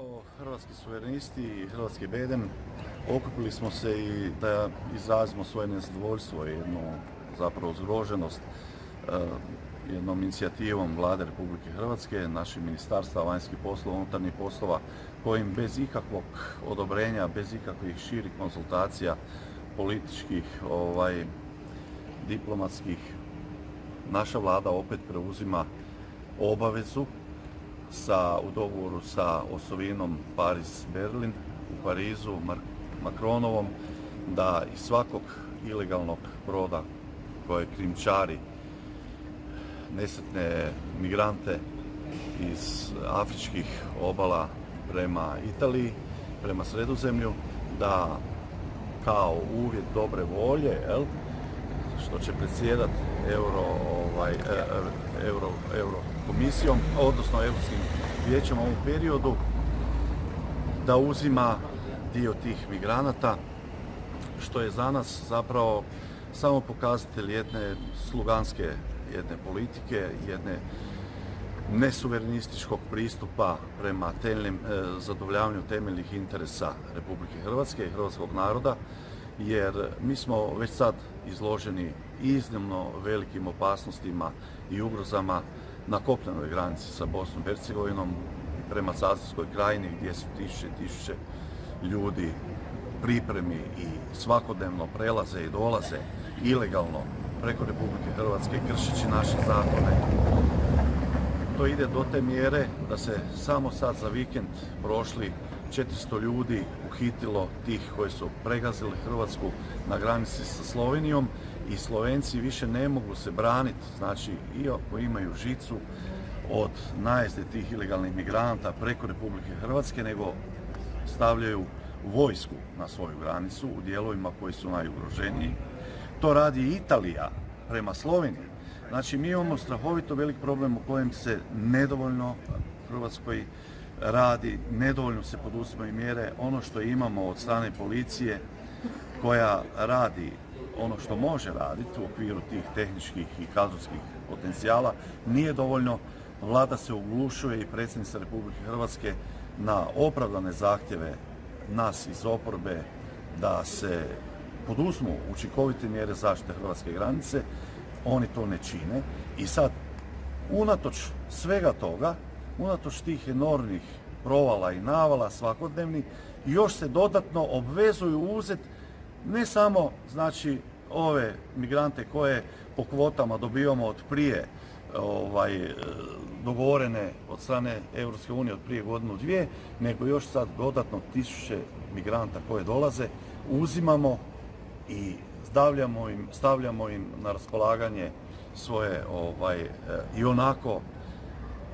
Kao hrvatski suverenisti i hrvatski bedem okupili smo se i da izrazimo svoje nezadovoljstvo i jednu zapravo zgroženost jednom inicijativom Vlade Republike Hrvatske, naših ministarstva vanjskih poslova, unutarnjih poslova, kojim bez ikakvog odobrenja, bez ikakvih širih konzultacija, političkih, diplomatskih, naša Vlada opet preuzima obavezu u dogovoru sa osovinom Paris-Berlin u Parizu, Macronovom, da iz svakog ilegalnog broda koje krijumčari nesretne migrante iz afričkih obala prema Italiji, prema Sredozemlju, da kao uvjet dobre volje, što će predsjedati Eurokomisijom, odnosno Europskim vijećem u ovom periodu, da uzima dio tih migranata, što je za nas zapravo samo pokazatelj jedne sluganske politike, jedne nesuverenističkog pristupa prema zadovoljavanju temeljnih interesa Republike Hrvatske i hrvatskog naroda, jer mi smo već sad izloženi iznimno velikim opasnostima i ugrozama na kopnenoj granici sa Bosnom i Hercegovinom i prema Zagorskoj krajini, gdje su tisuće i tisuće ljudi u pripremi i svakodnevno prelaze i dolaze ilegalno preko Republike Hrvatske kršeći naše zakone. To ide do te mjere da se samo sad za vikend prošli 400 ljudi uhitilo, tih koji su pregazili Hrvatsku na granici sa Slovenijom, i Slovenci više ne mogu se braniti, znači iako imaju žicu od najezde tih ilegalnih migranata preko Republike Hrvatske, nego stavljaju vojsku na svoju granicu u dijelovima koji su najugroženiji. To radi i Italija prema Sloveniji. Znači mi imamo strahovito velik problem u kojem se nedovoljno Hrvatskoj radi, nedovoljno se poduzimaju mjere. Ono što imamo od strane policije koja radi ono što može raditi u okviru tih tehničkih i kadrovskih potencijala nije dovoljno. Vlada se oglušuje i predsjednica Republike Hrvatske na opravdane zahtjeve nas iz oporbe da se poduzmu učinkovite mjere zaštite hrvatske granice. Oni to ne čine i sad unatoč svega toga, unatoč tih enormnih provala i navala svakodnevnih, još se dodatno obvezuju uzeti ne samo znači ove migrante koje po kvotama dobivamo od prije dogovorene od strane Europske unije od prije godinu, dvije, nego još sad dodatno tisuće migranta koje dolaze uzimamo i stavljamo im na raspolaganje svoje i onako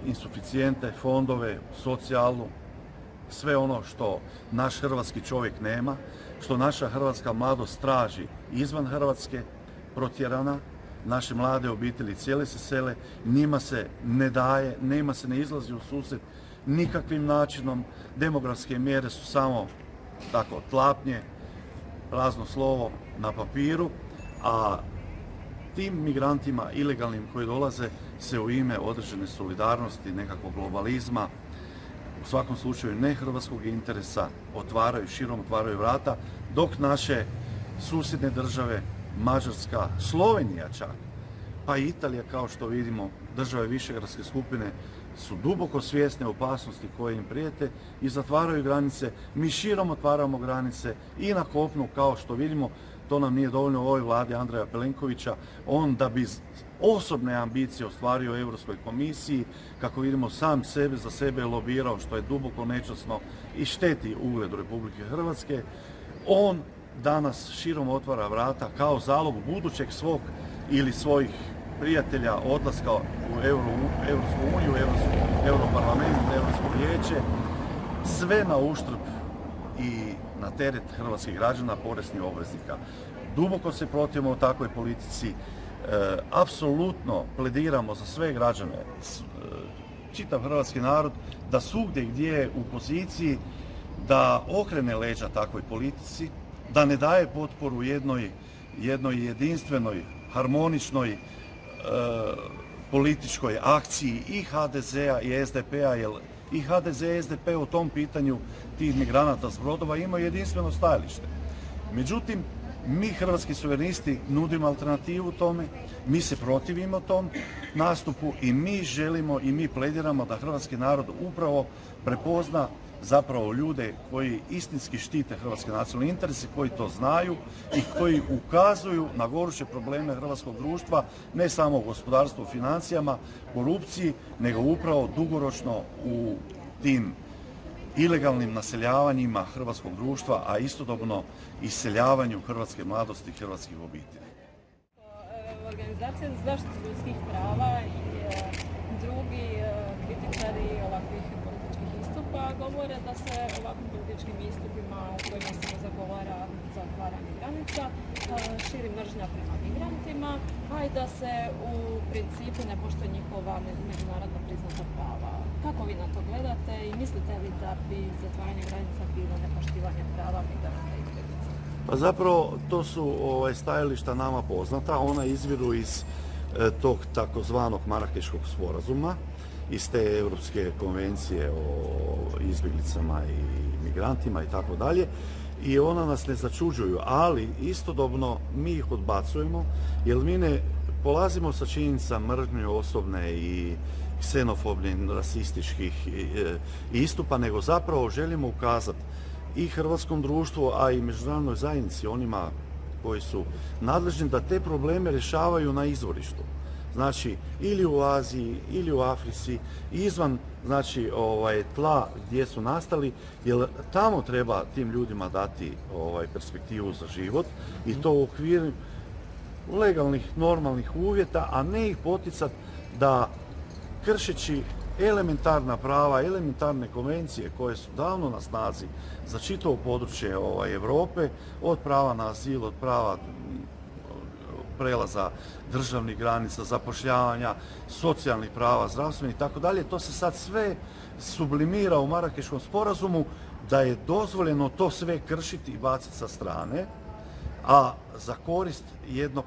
insuficijente fondove, socijalnu, sve ono što naš hrvatski čovjek nema, što naša hrvatska mladost traži izvan Hrvatske, protjerana, naše mlade obitelji cijele se sele, njima se ne daje, njima se ne izlazi u susret nikakvim načinom, demografske mjere su samo tako tlapnje, prazno slovo na papiru, a tim migrantima ilegalnim koji dolaze se u ime određene solidarnosti, nekakvog globalizma, u svakom slučaju ne hrvatskog interesa, širom otvaraju vrata, dok naše susjedne države, Mađarska, Slovenija čak, pa i Italija, kao što vidimo, države Višegradske skupine su duboko svjesne opasnosti koje im prijete i zatvaraju granice. Mi širom otvaramo granice i na kopnu, kao što vidimo. To nam nije dovoljno u ovoj Vladi Andreja Plenkovića. On da bi osobne ambicije ostvario u Europskoj komisiji, kako vidimo, sam za sebe je lobirao, što je duboko nečasno i šteti ugledu Republike Hrvatske. On danas širom otvara vrata kao zalog budućeg svog ili svojih prijatelja odlaska u Europsku uniju, Europarlament, Europsko vijeće, sve na uštrb i na teret hrvatskih građana, poreznih obveznika. Duboko se protivimo takvoj politici, apsolutno plediramo za sve građane, čitav hrvatski narod, da svugdje gdje je u poziciji da okrene leđa takvoj politici, da ne daje potporu jednoj jedinstvenoj, harmoničnoj političkoj akciji i HDZ-a i SDP-a, jer i HDZ i SDP u tom pitanju tih migranata s brodova imaju jedinstveno stajalište. Međutim, mi Hrvatski suverenisti nudimo alternativu tome, mi se protivimo tom nastupu i mi želimo i mi plediramo da hrvatski narod upravo prepozna zapravo ljude koji istinski štite hrvatske nacionalne interese, koji to znaju i koji ukazuju na goruće probleme hrvatskog društva, ne samo u gospodarstvu, financijama, korupciji, nego upravo dugoročno u tim ilegalnim naseljavanjima hrvatskog društva, a istodobno iseljavanju hrvatske mladosti i hrvatskih obitelji. Organizacija za zaštitu ljudskih prava i drugi kritičari ovakvih političkih istupa govore da se ovakvim političkim istupima u kojima se zagovara zatvaranje granica širi mržnja prema migrantima, a i da se u principu ne poštuje njihova međunarodno priznata prava. Kako vi na to gledate i mislite li da bi zatvaranje granica bilo nepoštivanje prava migranata i izbjeglica? Pa zapravo to su stajališta nama poznata, ona izviru iz tog takozvanog Marakeškog sporazuma, iz te Europske konvencije o izbjeglicama i migrantima i tako dalje, i ona nas ne začuđuju, ali istodobno mi ih odbacujemo jer mi ne polazimo sa činjenica mržnje osobne i ksenofobnih, rasističkih istupa, nego zapravo želimo ukazati i hrvatskom društvu, a i međunarodnoj zajednici, onima koji su nadležni, da te probleme rješavaju na izvorištu. Znači, ili u Aziji, ili u Africi, izvan tla gdje su nastali, jer tamo treba tim ljudima dati perspektivu za život i to u okviru legalnih, normalnih uvjeta, a ne ih poticati da kršeći elementarna prava, elementarne konvencije koje su davno na snazi za čitavo područje Europe, od prava na azil, od prava prelaza državnih granica, zapošljavanja, socijalnih prava, zdravstvenih i tako dalje. To se sad sve sublimira u Marakeškom sporazumu da je dozvoljeno to sve kršiti i baciti sa strane, a za korist jednog,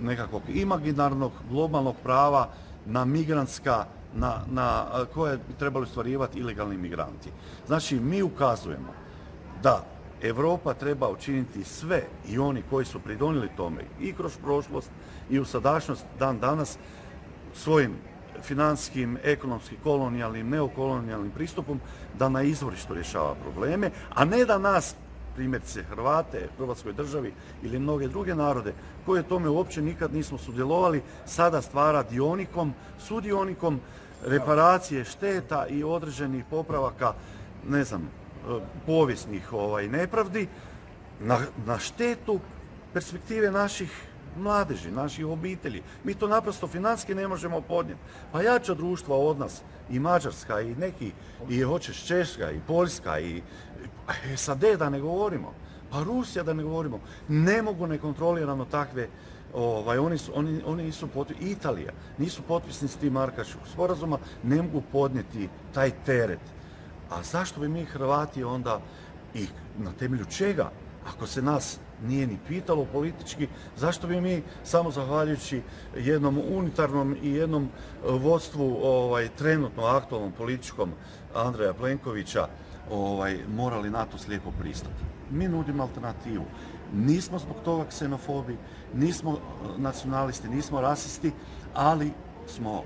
nekakvog imaginarnog globalnog prava na migrantska, koje bi trebali ostvarivati ilegalni migranti. Znači, mi ukazujemo da Europa treba učiniti sve i oni koji su pridonijeli tome i kroz prošlost i u sadašnjost dan danas svojim financijskim, ekonomskim, kolonijalnim, neokolonijalnim pristupom da na izvorištu rješava probleme, a ne da nas, primjerice Hrvate, Hrvatskoj državi ili mnoge druge narode koje tome uopće nikad nismo sudjelovali, sada stvara sudionikom reparacije šteta i određenih popravaka, povijesnih nepravdi na štetu perspektive naših mladeži, naših obitelji. Mi to naprosto financijski ne možemo podnijeti. Pa jača društva od nas, i Mađarska, i neki, i hoćeš Češka, i Poljska, i SAD da ne govorimo, pa Rusija da ne govorimo, ne mogu nekontrolirano takve, oni nisu potpisni, Italija, nisu potpisnici tih Marakeškog sporazuma, ne mogu podnijeti taj teret. A zašto bi mi Hrvati onda, i na temelju čega, ako se nas nije ni pitalo politički, zašto bi mi samo zahvaljujući jednom unitarnom i jednom vodstvu trenutno aktualnom političkom Andreja Plenkovića morali na to slijepo pristati? Mi nudimo alternativu. Nismo zbog toga ksenofobi, nismo nacionalisti, nismo rasisti, ali smo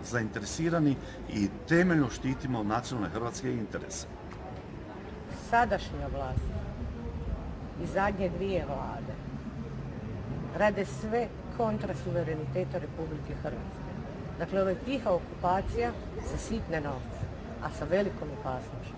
zainteresirani i temeljno štitimo nacionalne hrvatske interese. Sadašnja vlast i zadnje dvije vlade rade sve kontra suvereniteta Republike Hrvatske. Dakle, ovo je tiha okupacija sa sitne novce, a sa velikom opasnošću.